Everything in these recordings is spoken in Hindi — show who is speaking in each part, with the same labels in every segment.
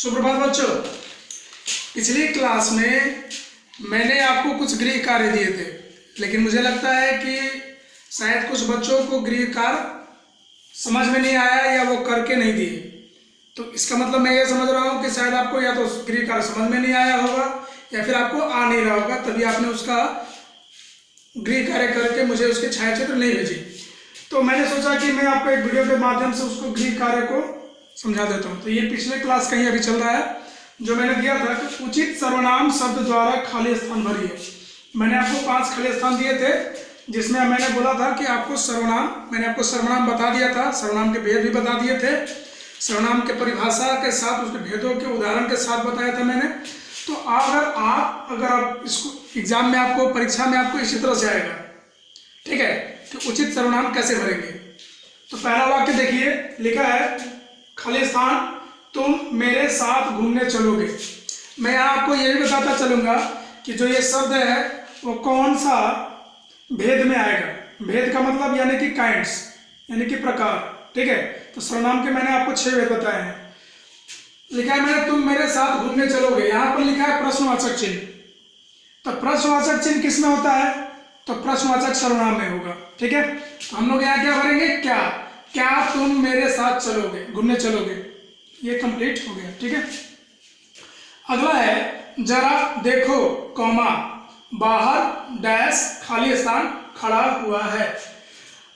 Speaker 1: सुप्रभात बच्चों। पिछली क्लास में मैंने आपको कुछ गृह कार्य दिए थे, लेकिन मुझे लगता है कि शायद कुछ बच्चों को गृह कार्य समझ में नहीं आया या वो करके नहीं दिए। तो इसका मतलब मैं ये समझ रहा हूँ कि शायद आपको या तो गृह कार्य समझ में नहीं आया होगा या फिर आपको आ नहीं रहा होगा, तभी आपने उसका गृह कार्य करके मुझे उसके छायाचित्र नहीं भेजे। तो मैंने सोचा कि मैं आपको एक वीडियो के माध्यम से उसको गृह कार्य को समझा देता हूँ। तो ये पिछले क्लास का ही अभी चल रहा है, जो मैंने दिया था कि उचित सर्वनाम शब्द द्वारा खाली स्थान भरिए। मैंने आपको 5 खाली स्थान दिए थे, जिसमें मैंने बोला था कि आपको मैंने आपको सर्वनाम बता दिया था, सर्वनाम के भेद भी बता दिए थे, सर्वनाम के परिभाषा के साथ उसके भेदों के उदाहरण के साथ बताया था मैंने। तो अगर आप इसको एग्जाम में आपको परीक्षा में आपको इसी तरह से आएगा, ठीक है, कि उचित सर्वनाम कैसे भरेंगे। तो पहला वाक्य देखिए, लिखा है खाली स्थान, तुम मेरे साथ घूमने चलोगे। मैं आपको ये भी बताता चलूंगा कि जो ये शब्द है वो कौन सा भेद में आएगा। भेद का मतलब यानी कि काइंड्स, यानी कि प्रकार, ठीक है। तो सर्वनाम के मैंने आपको 6 भेद बताए हैं। लिखा है मैंने तुम मेरे साथ घूमने चलोगे, यहाँ पर लिखा है प्रश्नवाचक चिन्ह। तो प्रश्नवाचक चिन्ह किस में होता है? तो प्रश्नवाचक सर्वनाम में होगा, ठीक है। तो हम लोग यहाँ क्या भरेंगे? क्या तुम मेरे साथ चलोगे, घूमने चलोगे। ये कंप्लीट हो गया, ठीक है। अगला है जरा देखो कॉमा बाहर डैश खाली स्थान खड़ा हुआ है।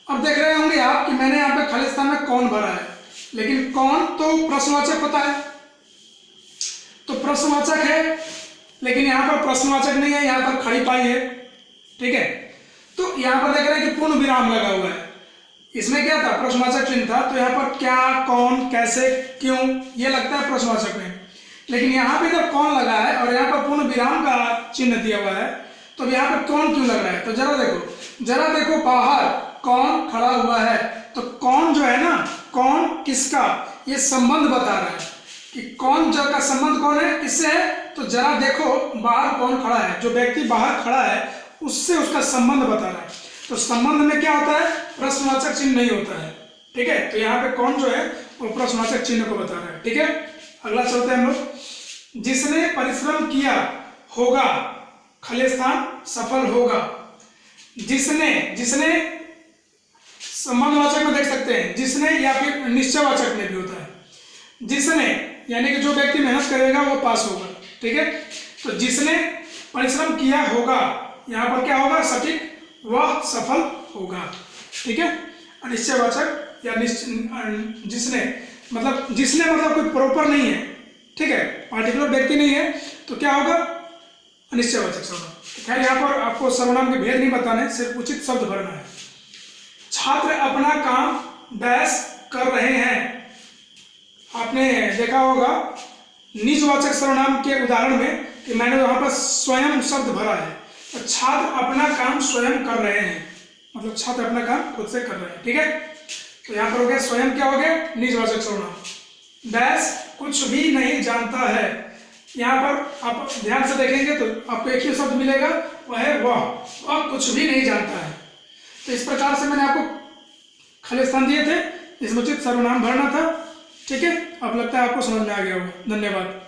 Speaker 1: अब देख रहे होंगे आप कि मैंने यहाँ पे खाली स्थान में कौन भरा है, लेकिन कौन तो प्रश्नवाचक होता है, तो प्रश्नवाचक है, लेकिन यहाँ पर प्रश्नवाचक नहीं है, यहाँ पर खड़ी पाई है, ठीक है। तो यहाँ पर देख रहे हैं कि पूर्ण विराम लगा हुआ है। इसमें क्या था? प्रश्नवाचक चिन्ह था। तो यहाँ पर क्या, कौन, कैसे, क्यों, ये लगता है प्रश्नवाचक में, लेकिन यहाँ पे जब कौन लगा है और यहाँ पर पूर्ण विराम का चिन्ह दिया हुआ है, तो यहाँ पर कौन क्यों लग रहा है? तो जरा देखो बाहर कौन खड़ा हुआ है। तो कौन जो है ना, कौन किसका, ये संबंध बता रहा है कि कौन जो का संबंध कौन है, किससे है। तो जरा देखो बाहर कौन खड़ा है, जो व्यक्ति बाहर खड़ा है उससे उसका संबंध बता रहा है। तो संबंध में क्या होता है? प्रश्नवाचक चिन्ह नहीं होता है, ठीक है। तो यहाँ पे कौन जो है वो प्रश्नवाचक चिन्ह को बता रहा है, ठीक है। अगला चलते हैं हम लोग। जिसने परिश्रम किया होगा खाली स्थान सफल होगा। जिसने संबंधवाचक में देख सकते हैं, जिसने, या फिर निश्चयवाचक में भी होता है। जिसने यानी कि जो व्यक्ति मेहनत करेगा वो पास होगा, ठीक है। तो जिसने परिश्रम किया होगा, यहाँ पर क्या होगा? सटीक, वह सफल होगा, ठीक है। अनिश्चयवाचक या जिसने मतलब कोई प्रॉपर नहीं है, ठीक है, पार्टिकुलर व्यक्ति नहीं है, तो क्या होगा? अनिश्चयवाचक सर्वनाम। खैर यहाँ पर आपको सर्वनाम के भेद नहीं बताने, सिर्फ उचित शब्द भरना है। छात्र अपना काम डैश कर रहे हैं। आपने देखा होगा निजवाचक सर्वनाम के उदाहरण में कि मैंने वहां पर स्वयं शब्द भरा है। तो छात्र अपना काम स्वयं कर रहे हैं, मतलब छात्र अपना काम खुद से कर रहे हैं, ठीक है। तो यहाँ पर हो गया स्वयं, क्या हो गया? निजवाचक सर्वनाम। डैश कुछ भी नहीं जानता है। यहाँ पर आप ध्यान से देखेंगे तो आपको एक ही शब्द मिलेगा, वह है वह कुछ भी नहीं जानता है। तो इस प्रकार से मैंने आपको खाली स्थान दिए थे, इसमें उचित सर्वनाम भरना था, ठीक है। अब लगता है आपको समझ में आ गया होगा। धन्यवाद।